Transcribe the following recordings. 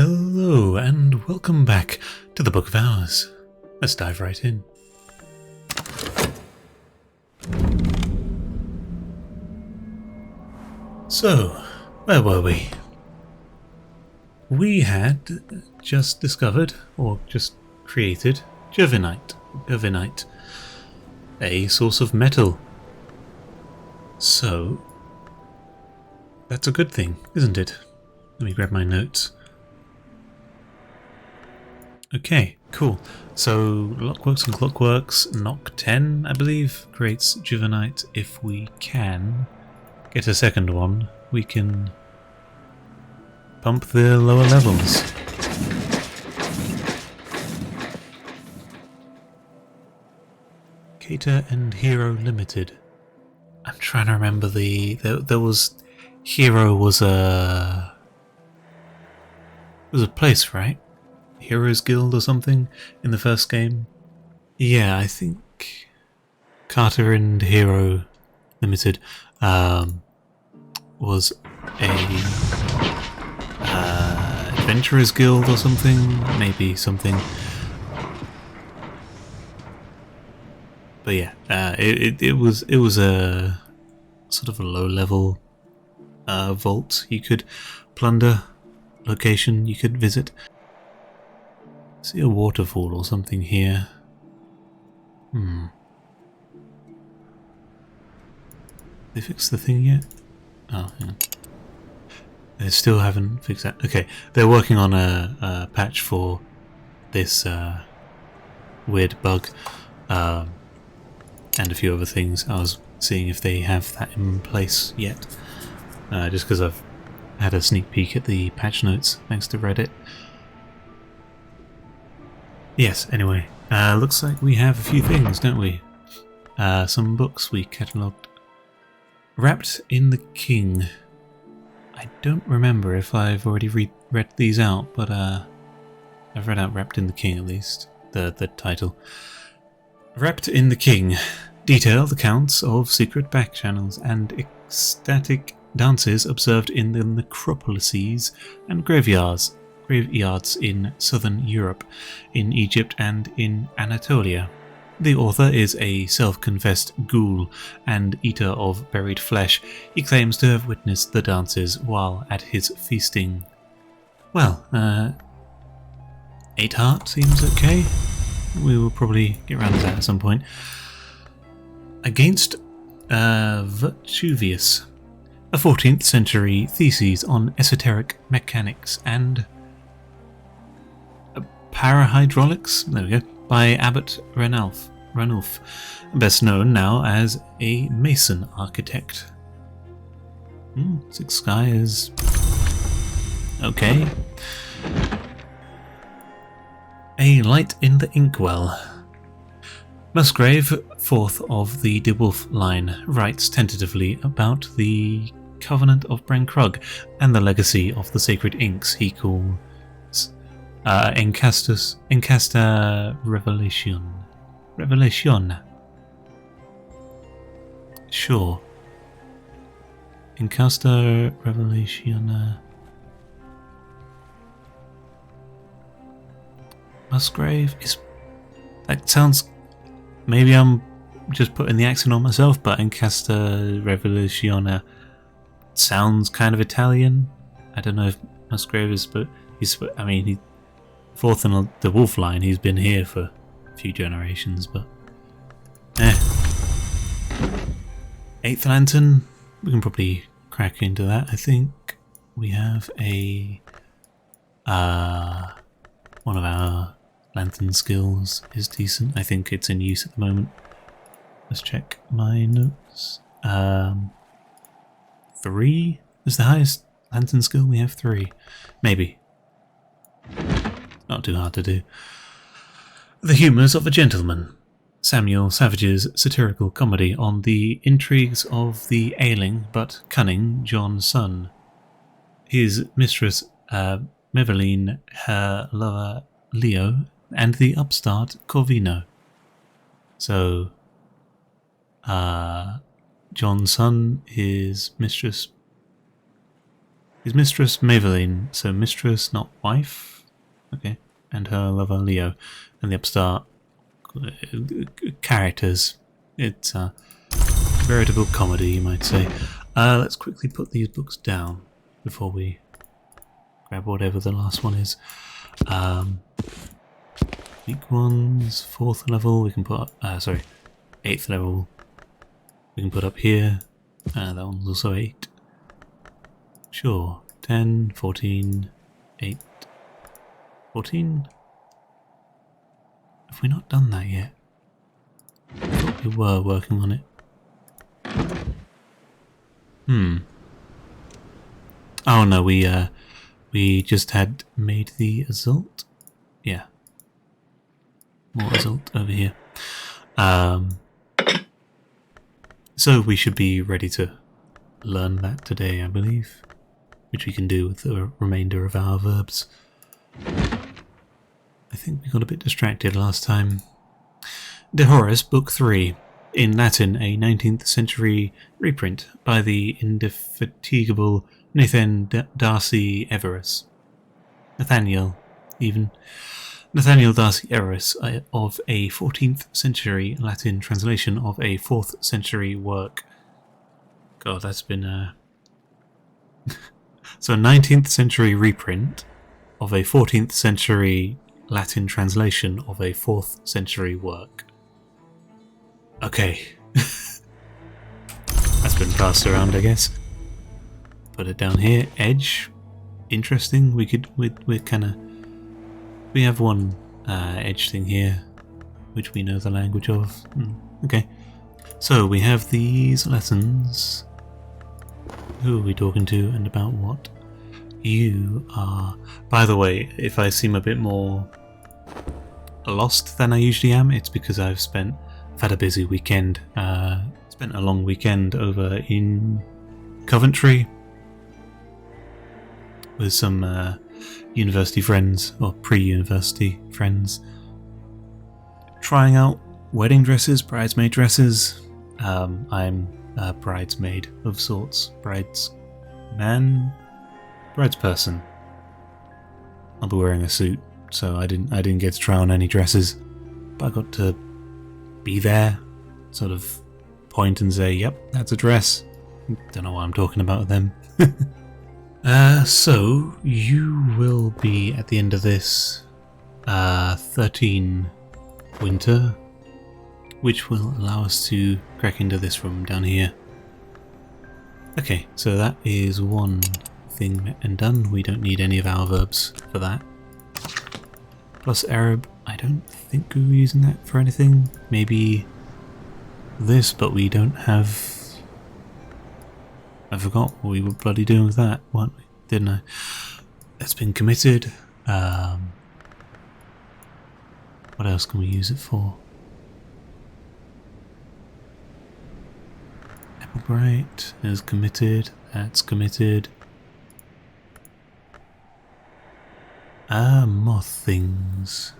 Hello and welcome back to the Book of Hours. Let's dive right in. So, where were we? We had just discovered, or just created, Gervinite, a source of metal. So, that's a good thing, isn't it? Let me grab my notes. Okay, cool. So, Lockworks and Clockworks, Knock 10, I believe, creates Juvenite. If we can get a second one, we can pump the lower levels. Cater and Hero Limited. I'm trying to remember there was Hero was a place, right? Heroes Guild or something in the first game. Yeah, I think Carter and Hero Limited was a Adventurers Guild or something, maybe something. But yeah, it was a sort of a low level vault you could plunder, location you could visit. See a waterfall or something here. They fixed the thing yet? Oh, yeah. They still haven't fixed that. Okay, they're working on a patch for this weird bug and a few other things. I was seeing if they have that in place yet. Just because I've had a sneak peek at the patch notes thanks to Reddit. Yes, anyway, looks like we have a few things, don't we? Some books we catalogued. Wrapped in the King. I don't remember if I've already read these out, but I've read out Wrapped in the King at least, the title. Wrapped in the King. Detailed accounts of secret back channels and ecstatic dances observed in the necropolises and graveyards in southern Europe, in Egypt and in Anatolia. The author is a self-confessed ghoul and eater of buried flesh. He claims to have witnessed the dances while at his feasting. Well, 8 heart seems okay. We will probably get around to that at some point. Against Virtuvius, a 14th century thesis on esoteric mechanics and parahydraulics, there we go, by Abbot Ranulf, best known now as a Mason architect. 6 Sky is okay. A Light in the Inkwell. Musgrave, 4th of the De Wolf line, writes tentatively about the Covenant of Brankrug and the legacy of the sacred inks he calls Encasta Revelation. Sure. Encasta Revelation. Musgrave is. That sounds. Maybe I'm just putting the accent on myself, but Encasta Revelation sounds kind of Italian. I don't know if Musgrave is, but he's. I mean, he. 4th in the Wolf line, he's been here for a few generations, but 8th Lantern, we can probably crack into that. I think we have a one of our lantern skills is decent. I think it's in use at the moment. Let's check my notes. 3 is the highest lantern skill. We have 3, maybe. Not too hard to do. The Humours of a Gentleman. Samuel Savage's satirical comedy on the intrigues of the ailing but cunning John Son. His mistress, Meveline, her lover, Leo, and the upstart, Corvino. So, John Son, his mistress, Is Mistress Maybelline, so mistress, not wife? Okay. And her lover Leo. And the upstart characters. It's a veritable comedy, you might say. Let's quickly put these books down before we grab whatever the last one is. Weak ones, 4th level, we can put up, sorry, 8th level, we can put up here. That one's also 8. Sure, 10, 14, 8, 14? Have we not done that yet? I thought we were working on it. Oh no, we just had made the result. Yeah. More result over here. So we should be ready to learn that today, I believe. Which we can do with the remainder of our verbs. I think we got a bit distracted last time. De Horis, Book 3. In Latin, a 19th century reprint by the indefatigable Nathaniel Darcy Everis. Nathaniel Darcy Everis of a 14th century Latin translation of a 4th century work. God, that's been So a 19th century reprint of a 14th century Latin translation of a 4th century work. Okay. That's been passed around, I guess. Put it down here. Edge. Interesting. We have one edge thing here, which we know the language of. Okay. So we have these lessons. Who are we talking to and about what? You are... By the way, if I seem a bit more lost than I usually am, it's because I've had a busy weekend. Spent a long weekend over in Coventry with some university friends, or pre-university friends, trying out wedding dresses, bridesmaid dresses. I'm a bridesmaid of sorts. Bridesperson. I'll be wearing a suit, so I didn't get to try on any dresses, but I got to be there, sort of point and say, yep, that's a dress. Don't know what I'm talking about with them. So you will be at the end of this 13 winter, which will allow us to crack into this room down here. Okay, so that is one thing met and done. We don't need any of our verbs for that. Plus Arab, I don't think we were using that for anything. Maybe this, but we don't have... I forgot what we were bloody doing with that, weren't we? Didn't I? That's been committed. What else can we use it for? Applebright is committed. That's committed. Moth things.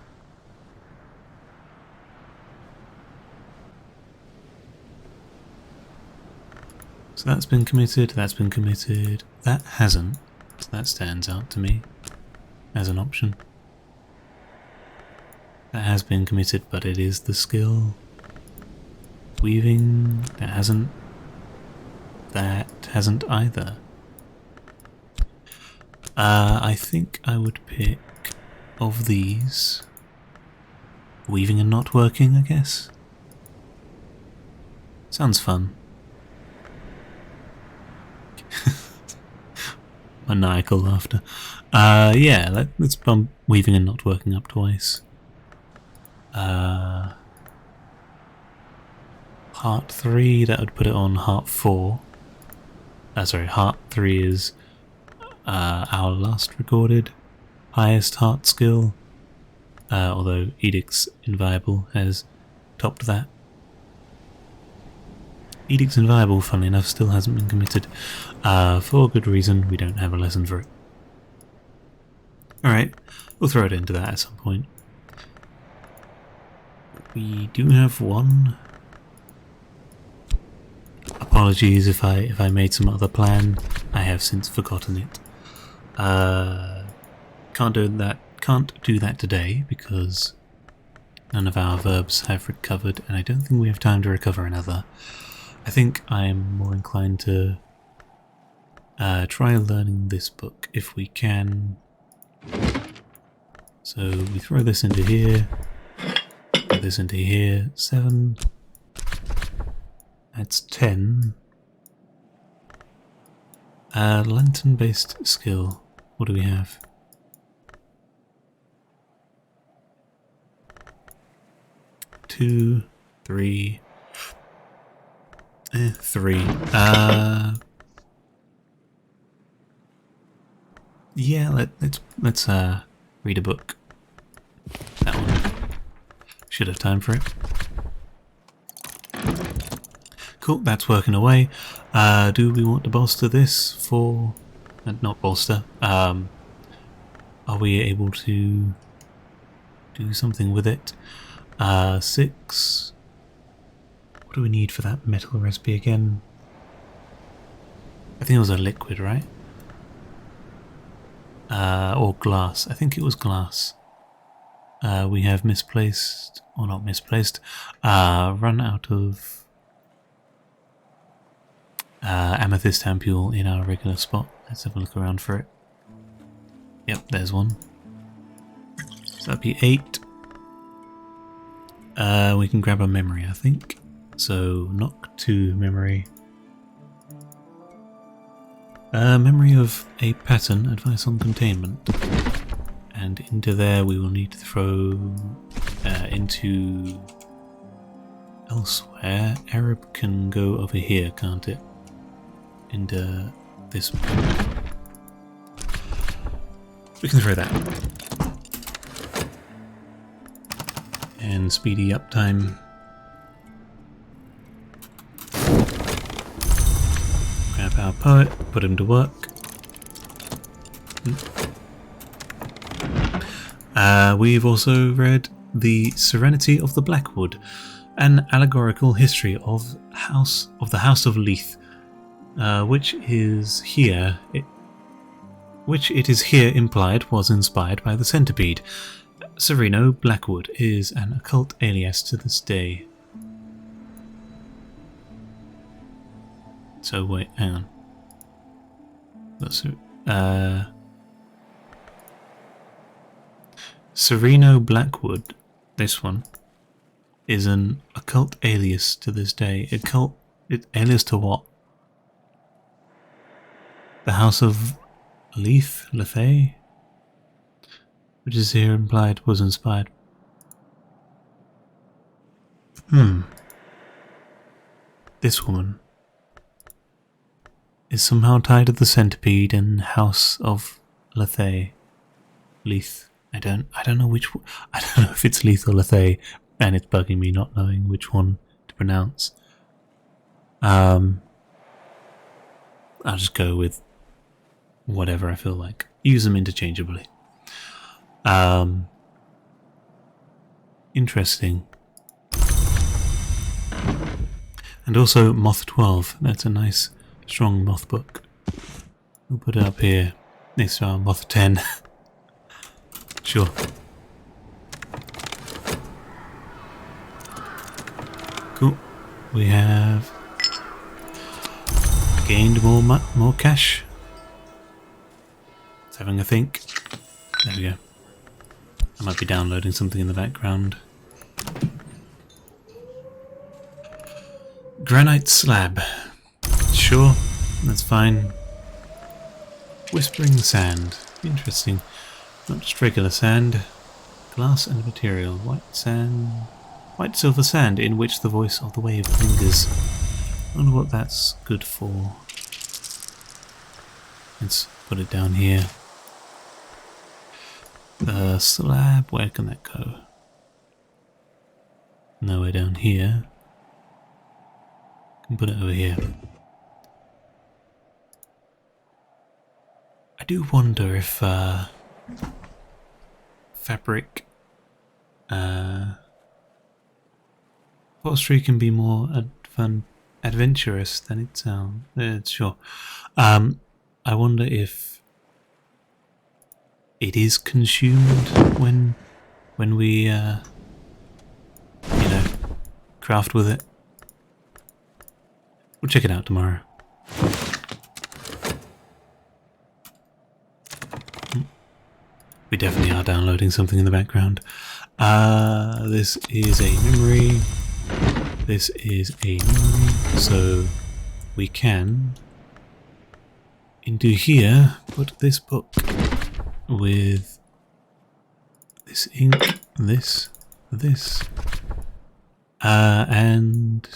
So that's been committed, that's been committed. That hasn't. So that stands out to me as an option. That has been committed, but it is the skill. Weaving, that hasn't. That hasn't either. I think I would pick, of these, weaving and not working, I guess. Sounds fun. Maniacal laughter. Yeah, let's bump weaving and not working up twice. Heart 3, that would put it on Heart 4. Sorry, Heart 3 is our last recorded highest heart skill, although Edict's Inviolable has topped that. Edict's Inviolable, funnily enough, still hasn't been committed. For good reason, we don't have a lesson for it. Alright, we'll throw it into that at some point. We do have one. Apologies if I made some other plan. I have since forgotten it. Can't do that today because none of our verbs have recovered, and I don't think we have time to recover another. I think I'm more inclined to try learning this book if we can. So we throw this into here, throw this into here, 7, that's 10. Lantern-based skill, what do we have? 2, 3, 3. Yeah, let's read a book. That one. Should have time for it. Cool, that's working away. Do we want to bolster this for... not bolster. Are we able to do something with it? 6. What do we need for that metal recipe again? I think it was a liquid, right? Or glass. I think it was glass. We have misplaced, or not misplaced, run out of amethyst ampule in our regular spot. Let's have a look around for it. Yep, there's one. So that'd be 8. We can grab a memory, I think. So knock 2 memory. Memory of a pattern, advice on containment. And into there we will need to throw into elsewhere. Arab can go over here, can't it? Into this one. We can throw that. And speedy uptime. Grab our poet, put him to work. We've also read The Serenity of the Blackwood, an allegorical history of the House of Leith, which it is here implied was inspired by the centipede. Sereno Blackwood is an occult alias to this day. So wait, hang on. That's Sereno Blackwood, this one, is an occult alias to this day. Alias to what? The House of Leith, Lethay? Which is here implied was inspired. This woman is somehow tied to the centipede and House of Lethay. Leith. I don't know which. I don't know if it's Leith or Lethay, and it's bugging me not knowing which one to pronounce. I'll just go with whatever I feel like. Use them interchangeably. Interesting. And also Moth 12. That's a nice, strong moth book. We'll put it up here. Next to our Moth 10. Sure. Cool. We have gained more cash. Let's having a think. There we go. I might be downloading something in the background. Granite slab. Sure, that's fine. Whispering sand. Interesting. Not just regular sand. Glass and material. White sand. White silver sand in which the voice of the wave lingers. I wonder what that's good for. Let's put it down here. The slab, where can that go? Nowhere down here. Can put it over here. I do wonder if fabric upholstery can be more adventurous than it sounds. Sure. I wonder if it is consumed when we craft with it. We'll check it out tomorrow. We definitely are downloading something in the background. This is a memory. This is a memory. So we can, into here, put this book with this ink, this, and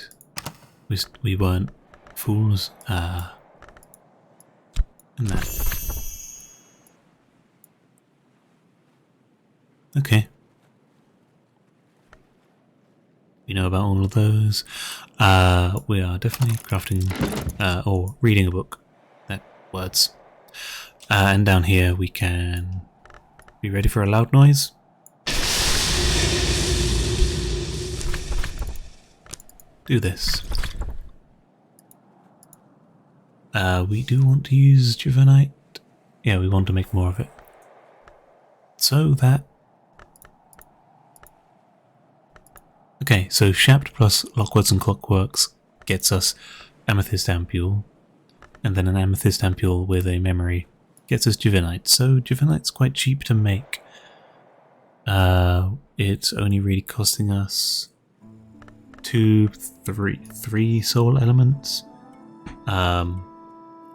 we weren't fools, and that. Okay. We know about all of those. We are definitely crafting, or reading a book. That words. And down here we can be ready for a loud noise. Do this. We do want to use Juvenite. Yeah, we want to make more of it. So that... Okay, so Shapt plus Lockworks and Clockworks gets us Amethyst Ampule, and then an Amethyst Ampule with a memory gets us Juvenite. So Juvenite's quite cheap to make. It's only really costing us three soul elements,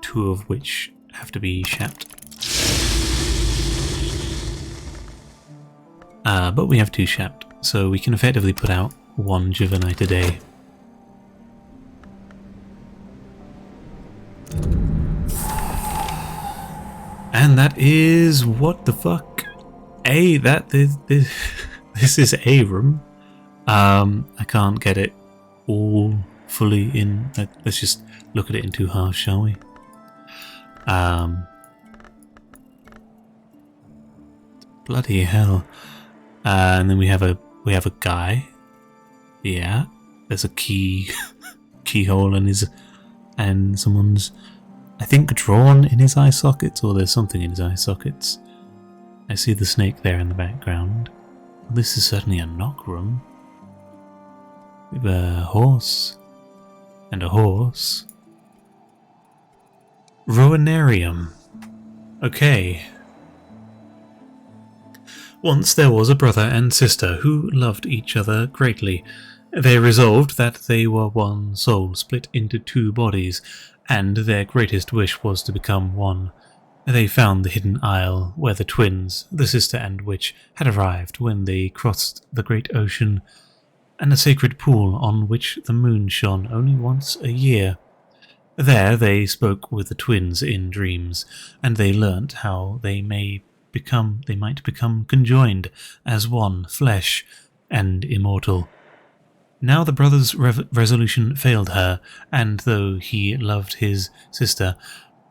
two of which have to be Shapt. But we have two Shapt, so we can effectively put out one Juvenite a day. And that is... what the fuck? This is a room. I can't get it all fully in. Let's just look at it in two halves, shall we? Bloody hell. And then we have a guy. Yeah, there's a keyhole and someone's, I think, drawn in his eye sockets, or there's something in his eye sockets. I see the snake there in the background. This is certainly a knock room. We have a horse and a horse. Ruinarium. Okay. Once there was a brother and sister who loved each other greatly. They resolved that they were one soul split into two bodies, and their greatest wish was to become one. They found the hidden isle where the twins, the sister and witch, had arrived when they crossed the great ocean, and a sacred pool on which the moon shone only once a year. There they spoke with the twins in dreams, and they learnt how they might become conjoined as one flesh and immortal. Now the brother's resolution failed her, and though he loved his sister,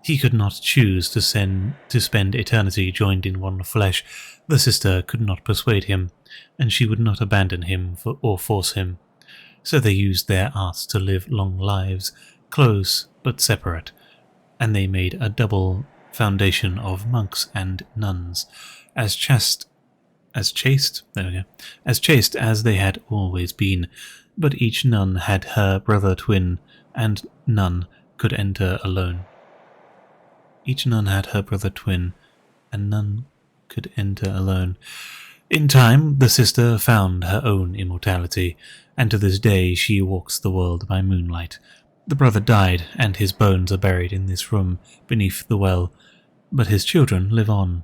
he could not choose to spend eternity joined in one flesh. The sister could not persuade him, and she would not abandon him or force him. So they used their arts to live long lives, close but separate, and they made a double foundation of monks and nuns, as chaste as they had always been. But each nun had her brother twin, and none could enter alone. Each nun had her brother twin, and none could enter alone. In time, the sister found her own immortality, and to this day she walks the world by moonlight. The brother died, and his bones are buried in this room beneath the well, but his children live on.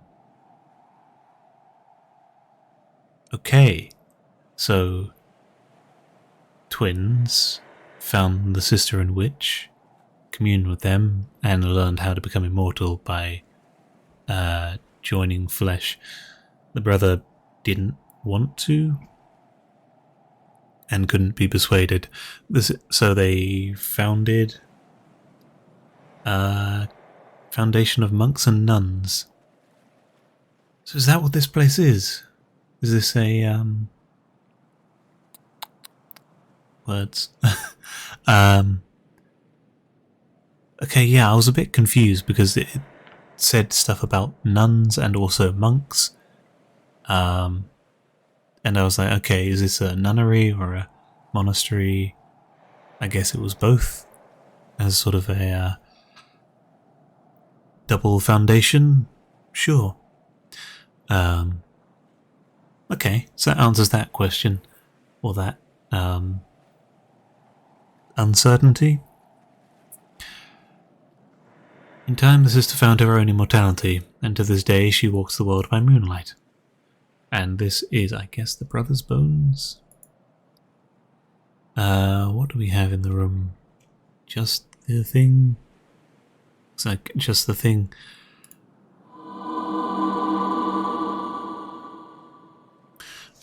Okay, so twins found the sister and witch, communed with them, and learned how to become immortal by joining flesh. The brother didn't want to and couldn't be persuaded, so they founded a foundation of monks and nuns. So is that what this place is? Is this a words? Okay, yeah, I was a bit confused because said stuff about nuns and also monks. And I was like, okay, is this a nunnery or a monastery? I guess it was both, as sort of a double foundation. Sure. Okay, so that answers that question, or that uncertainty. In time, the sister found her own immortality, and to this day she walks the world by moonlight. And this is, I guess, the brother's bones? What do we have in the room? Just the thing? Looks like just the thing.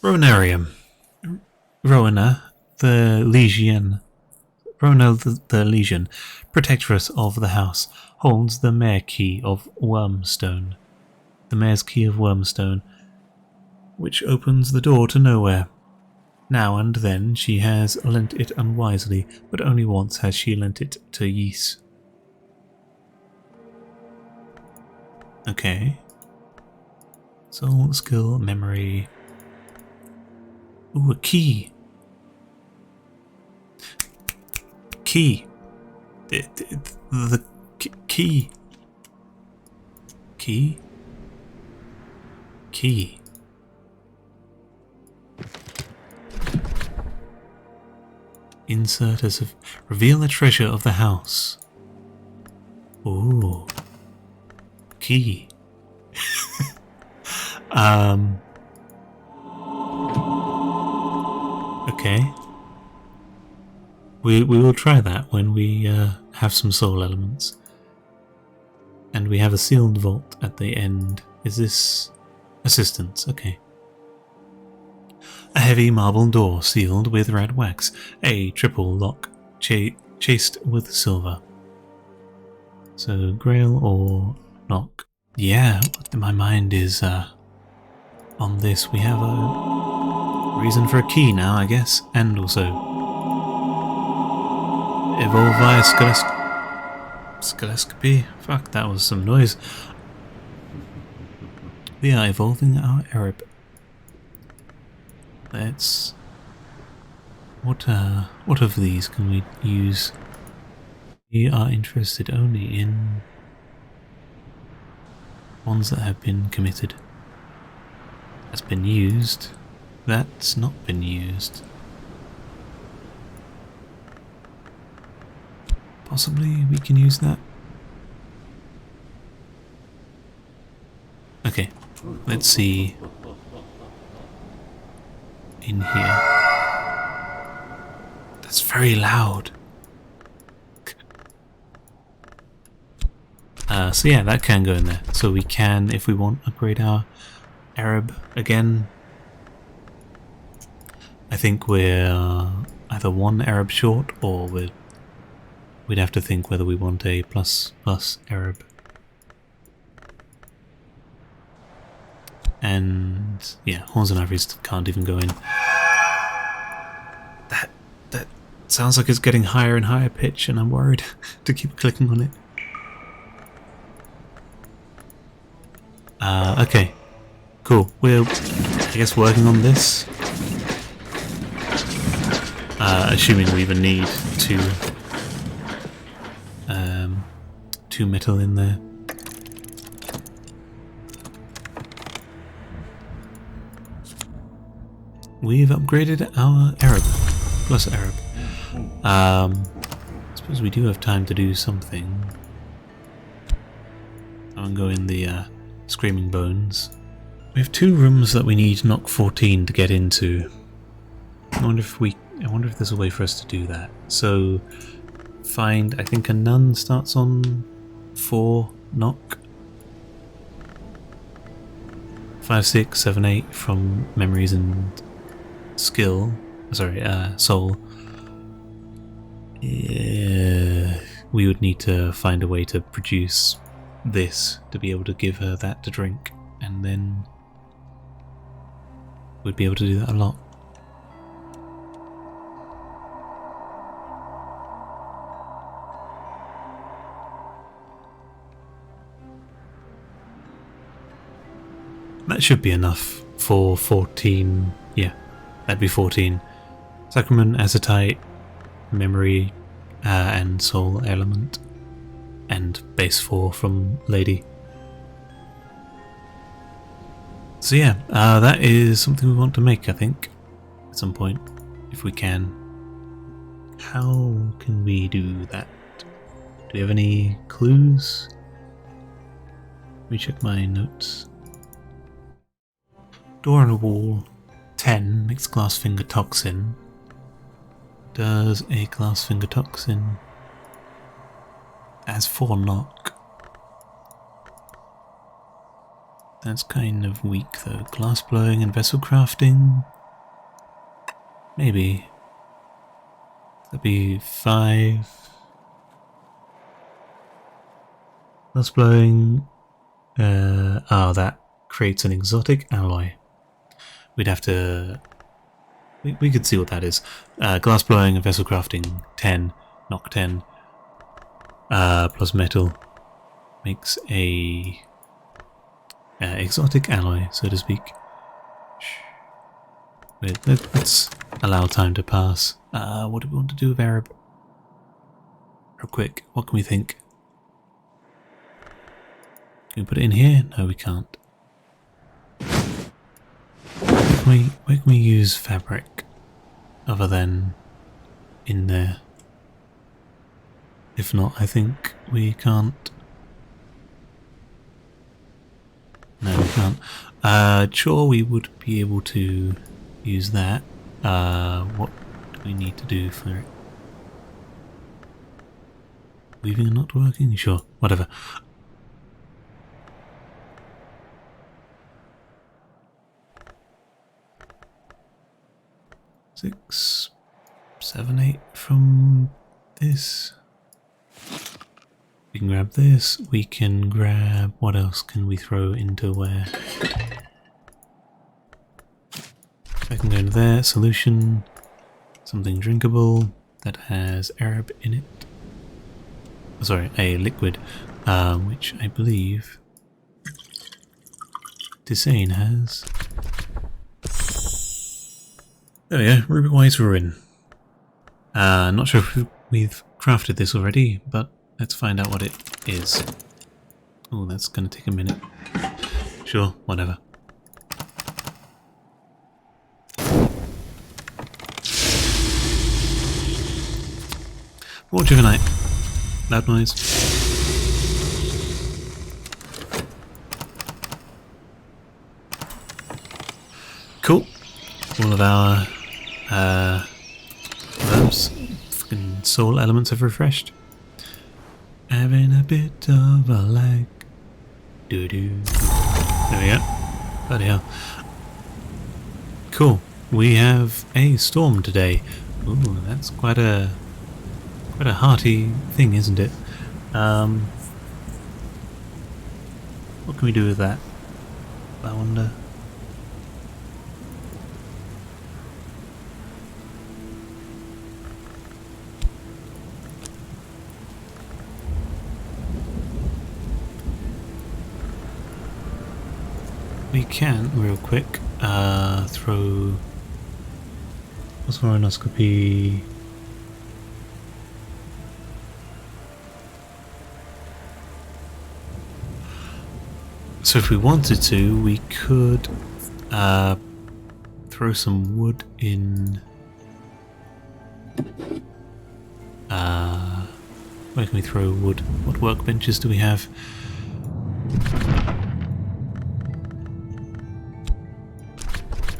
Ronarium. Rowena, the Legion. Rowena the Legion, protectress of the house, holds the Mare Key of Wormstone. The Mare's Key of Wormstone, which opens the door to nowhere. Now and then she has lent it unwisely, but only once has she lent it to Ys. Okay. Soul, skill, memory. Ooh, a key. Key. The key. Key? Key. Insert as a... Reveal the treasure of the house. Ooh. Key. Okay. We will try that when we have some soul elements. And we have a sealed vault at the end. Is this... assistance? Okay. A heavy marble door sealed with red wax. A triple lock chased with silver. So, grail or knock. Yeah, my mind is on this. We have a reason for a key now, I guess. And also... evolve via scalescopy. Fuck, that was some noise. We are evolving our Arab. Let's... What of these can we use? We are interested only in ones that have been committed. That's been used. That's not been used. Possibly we can use that. Okay, let's see in here. That's very loud. So yeah, that can go in there. So we can, if we want, upgrade our Arab again. I think we're either one Arab short, or we'd have to think whether we want a plus Arab. And yeah, horns and ivories can't even go in. That sounds like it's getting higher and higher pitch, and I'm worried to keep clicking on it. Okay, cool. We're, I guess, working on this. Assuming we even need two metal in there. We've upgraded our Arab, plus Arab. I suppose we do have time to do something. I'm going to go in the Screaming Bones. We have two rooms that we need knock 14 to get into. I wonder if there's a way for us to do that. So find, I think a nun starts on 4 knock. 5, 6, 7, 8 from memories and skill. Sorry, soul. Yeah, we would need to find a way to produce this to be able to give her that to drink, and then we'd be able to do that a lot. That should be enough for 14. Yeah, that'd be 14. Sacrament, Azatite, Memory, and Soul Element. And base 4 from Lady. So yeah, that is something we want to make, I think, at some point, if we can. How can we do that? Do we have any clues? Let me check my notes. Door on a wall. 10 makes glass finger toxin. Does a glass finger toxin has 4 knock? That's kind of weak though. Glass blowing and vessel crafting? Maybe. That'd be 5. Glass blowing. That creates an exotic alloy. We'd have to. We could see what that is. Glass blowing and vessel crafting 10, knock 10, plus metal makes a exotic alloy, so to speak. Wait, let's allow time to pass. What do we want to do with Arab? Real quick, what can we think? Can we put it in here? No, we can't. Where can we use fabric other than in there? If not, I think we can't. No, we can't. Sure, we would be able to use that. What do we need to do for it? Weaving and not working? Sure, whatever. Six, 7, 8 from this. We can grab this. We can grab... What else can we throw into where? I can go into there. Solution. Something drinkable that has Arab in it. Oh, sorry, a liquid, which I believe Tisane has. There we go, Ruby Wise Ruin. Not sure if we've crafted this already, but let's find out what it is. Oh, that's going to take a minute. Sure, whatever. More Juvenite. Loud noise. Cool. All of our verbs, fucking soul elements have refreshed. Having a bit of a lag. Doo-doo. There we go. Bloody hell. Cool. We have a storm today. Ooh, that's quite a hearty thing, isn't it? What can we do with that? I wonder. We can, real quick, throw... What's colonoscopy? So if we wanted to, we could throw some wood in... where can we throw wood? What workbenches do we have?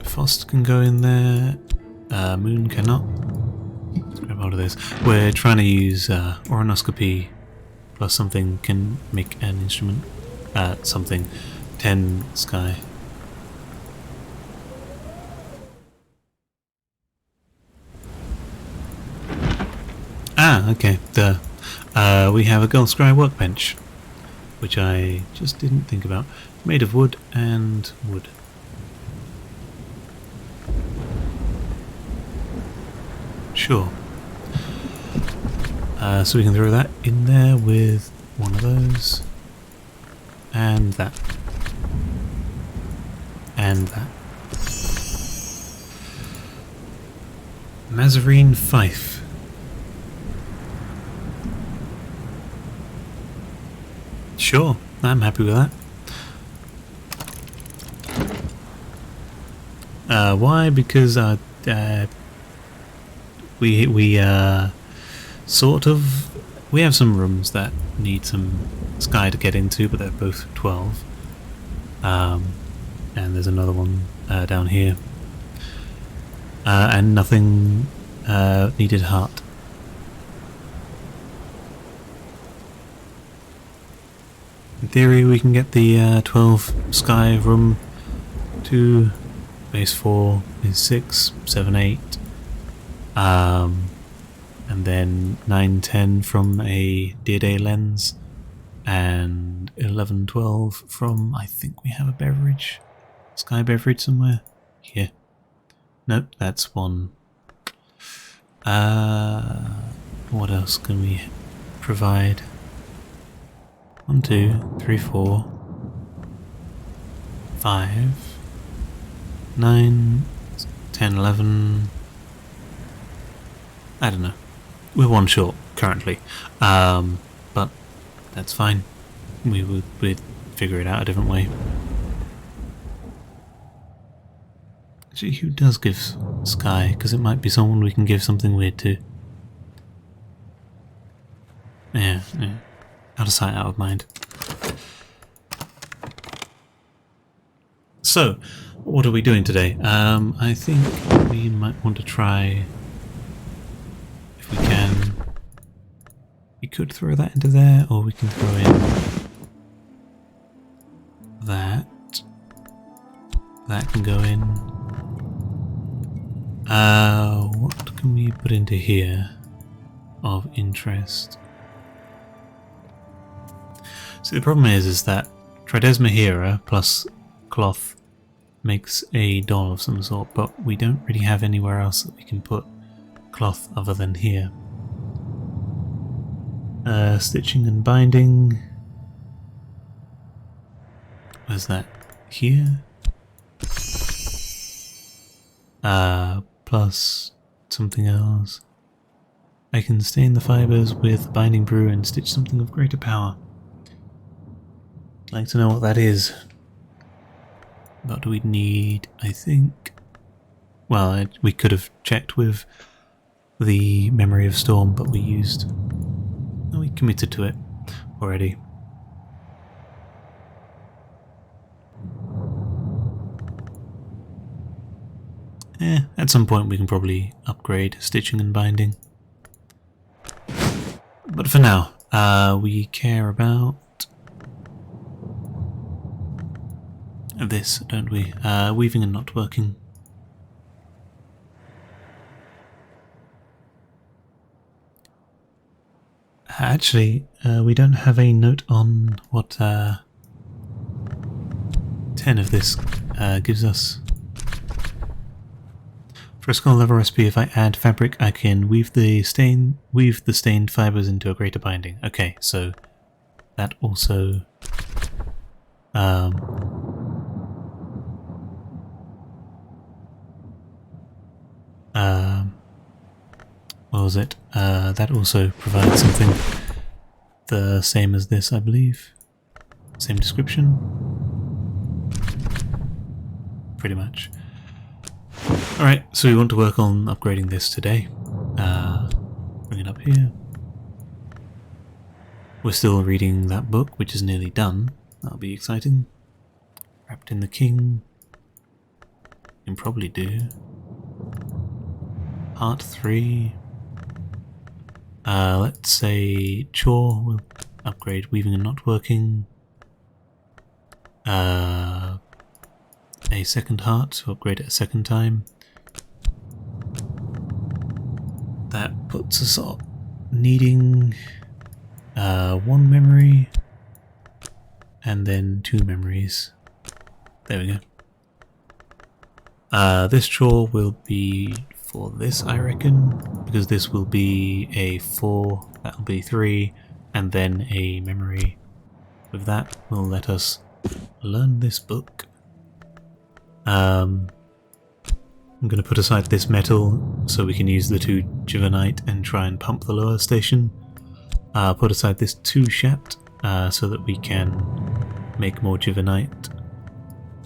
Frost can go in there. Moon cannot. Let's grab hold of this. We're trying to use oratory plus something can make an instrument. Something. 10 sky. Ah, okay. We have a gold scry workbench, which I just didn't think about. Made of wood and wood. Sure. So we can throw that in there with one of those. And that. and that. Mazarine Fife. Sure, I'm happy with that. Why? Because we sort of we have some rooms that need some sky to get into, but they're both 12. And there's another one down here. And nothing needed heart. In theory, we can get the 12 sky room to base 4 is 6, 7, 8. And then 9, 10 from a Dear Day lens, and 11, 12 from, I think we have a beverage, sky beverage somewhere here. Nope, that's one. What else can we provide? 1, 2, 3, 4, 5, 9, 10, 11. I don't know. We're one short currently, but that's fine. We'd figure it out a different way. Actually, who does give Sky? Because it might be someone we can give something weird to. Yeah. Out of sight, out of mind. So, what are we doing today? I think we might want to try, if we can, we could throw that into there, or we can throw in that. That can go in. What can we put into here of interest? So the problem is that Tridesma plus cloth makes a doll of some sort, but we don't really have anywhere else that we can put cloth other than here. Stitching and binding. Where's that? Here? Plus something else. I can stain the fibers with binding brew and stitch something of greater power. I'd like to know what that is. What do we need? I think... Well, we could have checked with the Memory of Storm, but we committed to it already. At some point we can probably upgrade stitching and binding. But for now, we care about this, don't we? Weaving and not working. Actually, we don't have a note on what 10 of this gives us. For a skull level recipe, if I add fabric, I can weave the stained fibers into a greater binding. Okay, so that also what was it? That also provides something the same as this, I believe. Same description. Pretty much. Alright, so we want to work on upgrading this today. Bring it up here. We're still reading that book, which is nearly done. That'll be exciting. Wrapped in the King. Can probably do. Part 3. Let's say Chore will upgrade weaving and not working. A second heart, so upgrade it a second time. That puts us up needing 1 memory and then 2 memories. There we go. This chore will be for this, I reckon, because this will be a 4, that'll be 3, and then a memory. With that will let us learn this book. I'm going to put aside this metal so we can use the 2 Jivanite and try and pump the lower station. Put aside this 2 shaft so that we can make more Jivanite.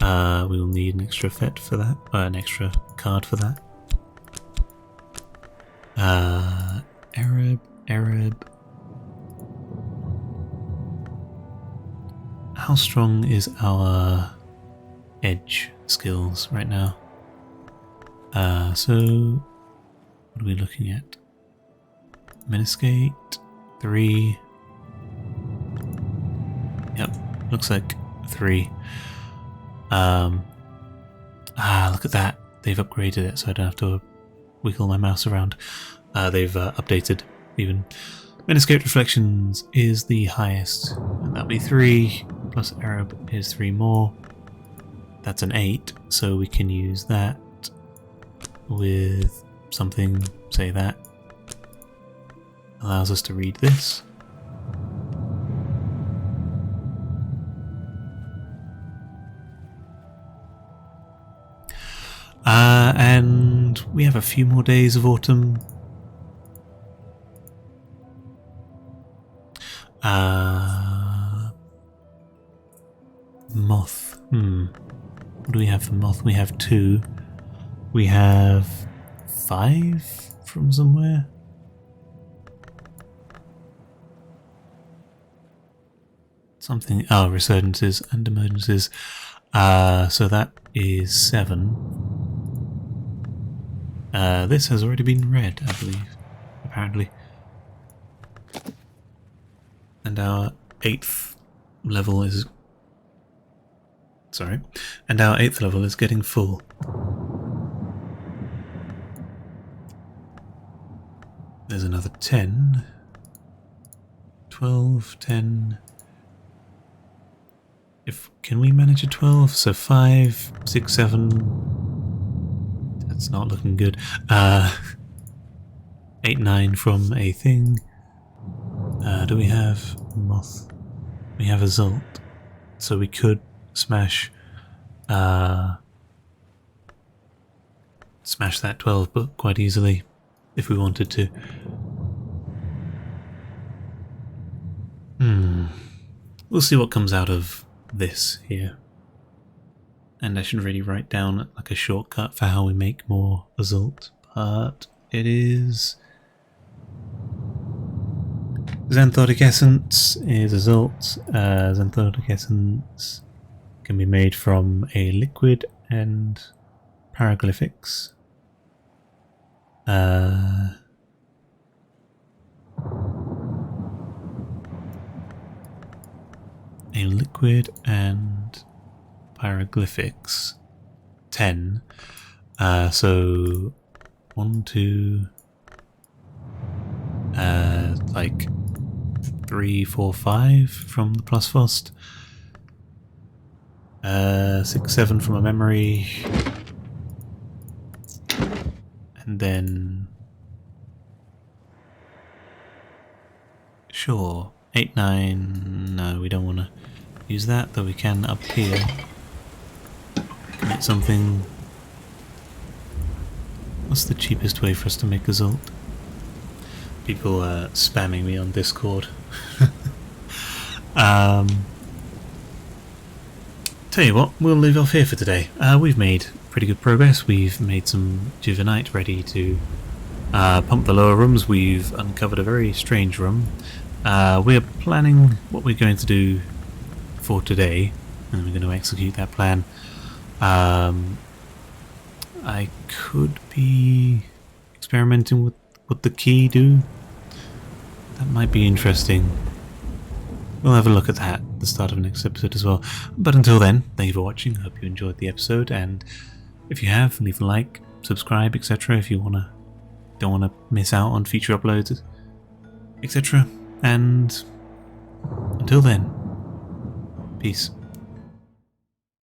We will need an extra fet for that, an extra card for that. Arab. How strong is our edge skills right now? So what are we looking at? Miniscate 3. Yep, looks like 3. Look at that. They've upgraded it so I don't have to wiggle my mouse around. They've updated even. Miniscate Reflections is the highest, and that'll be 3, plus Arab is 3 more. That's an 8, so we can use that with something, say that. Allows us to read this. And we have a few more days of autumn. Moth. What do we have for moth? We have 2. We have 5 from somewhere. Something. Oh, resurgences and emergencies. So that is 7. This has already been read, I believe, apparently. And our 8th level is... Sorry. And our 8th level is getting full. There's another 10. 12, 10... Can we manage a 12? So 5, 6, 7... That's not looking good. 8, 9 from a thing. Do we have moth? We have a Zult. So we could smash smash that 12 book quite easily if we wanted to. We'll see what comes out of this here. And I should really write down like a shortcut for how we make more Zult, but it is Xanthotic Essence is a Zult. Xanthotic Essence can be made from a liquid and paraglyphics. A liquid and paraglyphics 10. So 1, 2, like 3, 4, 5 from the plus Fost. 6, 7 from a memory. And then sure, 8, 9, no, we don't want to use that, though we can up here commit something. What's the cheapest way for us to make a Zult? People are spamming me on Discord. Tell you what, we'll leave off here for today. We've made pretty good progress. We've made some Jivanite ready to pump the lower rooms. We've uncovered a very strange room. We're planning what we're going to do for today, and we're going to execute that plan. I could be experimenting with what the key do. That might be interesting. We'll have a look at that at the start of next episode as well. But until then, thank you for watching. Hope you enjoyed the episode, and if you have, leave a like, subscribe, etc. if you don't want to miss out on future uploads, etc. And until then, peace.